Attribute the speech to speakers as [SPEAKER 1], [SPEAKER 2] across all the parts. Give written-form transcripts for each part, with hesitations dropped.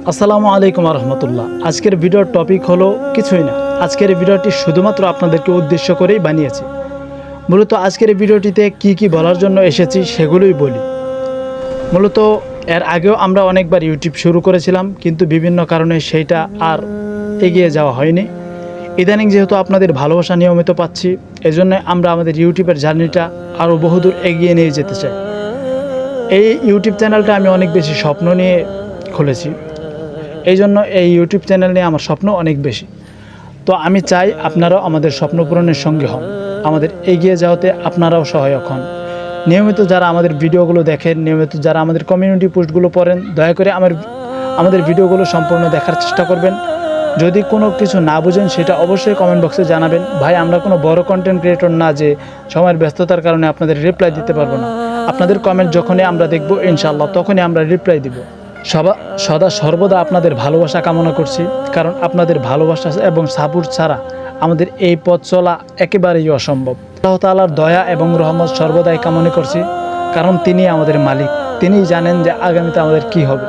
[SPEAKER 1] আসসালামু আলাইকুম রহমতুল্লাহ। আজকের ভিডিওর টপিক হলো কিছুই না। আজকের ভিডিওটি শুধুমাত্র আপনাদেরকে উদ্দেশ্য করেই বানিয়েছি। মূলত আজকের ভিডিওটিতে কি বলার জন্য এসেছি সেগুলোই বলি। মূলত এর আগেও আমরা অনেকবার ইউটিউব শুরু করেছিলাম, কিন্তু বিভিন্ন কারণে সেইটা আর এগিয়ে যাওয়া হয়নি। ইদানিং যেহেতু আপনাদের ভালোবাসা নিয়মিত পাচ্ছি, এজন্য আমরা আমাদের ইউটিউবের জার্নিটা আরও বহুদূর এগিয়ে নিয়ে যেতে চাই। এই ইউটিউব চ্যানেলটা আমি অনেক বেশি স্বপ্ন নিয়ে খুলেছি, এই জন্য এই ইউটিউব চ্যানেল নিয়ে আমার স্বপ্ন অনেক বেশি। তো আমি চাই আপনারাও আমাদের স্বপ্ন পূরণের সঙ্গে হন, আমাদের এগিয়ে যাওয়াতে আপনারাও সহায়ক হন। নিয়মিত যারা আমাদের ভিডিওগুলো দেখেন, নিয়মিত যারা আমাদের কমিউনিটি পোস্টগুলো পড়েন, দয়া করে আমাদের ভিডিওগুলো সম্পূর্ণ দেখার চেষ্টা করবেন। যদি কোনো কিছু না বুঝেন সেটা অবশ্যই কমেন্ট বক্সে জানাবেন। ভাই, আমরা কোনো বড় কন্টেন্ট ক্রিয়েটর না যে সময়ের ব্যস্ততার কারণে আপনাদের রিপ্লাই দিতে পারবো না। আপনাদের কমেন্ট যখনই আমরা দেখব ইনশাআল্লাহ তখনই আমরা রিপ্লাই দিব। সদা সর্বদা আপনাদের ভালোবাসা কামনা করছি, কারণ আপনাদের ভালোবাসা এবং সাপোর্ট ছাড়া আমাদের এই পথ চলা একেবারেই অসম্ভব। আল্লাহ তাআলার দয়া এবং রহমত সর্বদাই কামনা করছি, কারণ তিনি আমাদের মালিক। তিনিই জানেন যে আগামীতে আমাদের কি হবে।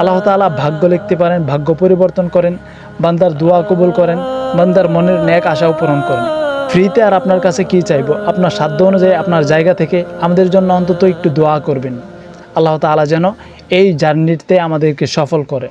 [SPEAKER 1] আল্লাহ তাআলা ভাগ্য লিখতে পারেন, ভাগ্য পরিবর্তন করেন, বান্দার দোয়া কবুল করেন, বান্দার মনের নেক আশাও পূরণ করেন। ফ্রিতে আর আপনার কাছে কি চাইবো? আপনার সাধ্য অনুযায়ী আপনার জায়গা থেকে আমাদের জন্য অন্তত একটু দোয়া করবেন। আল্লাহ তাআলা যেন এই জার্নিতে আমাদেরকে সফল করে।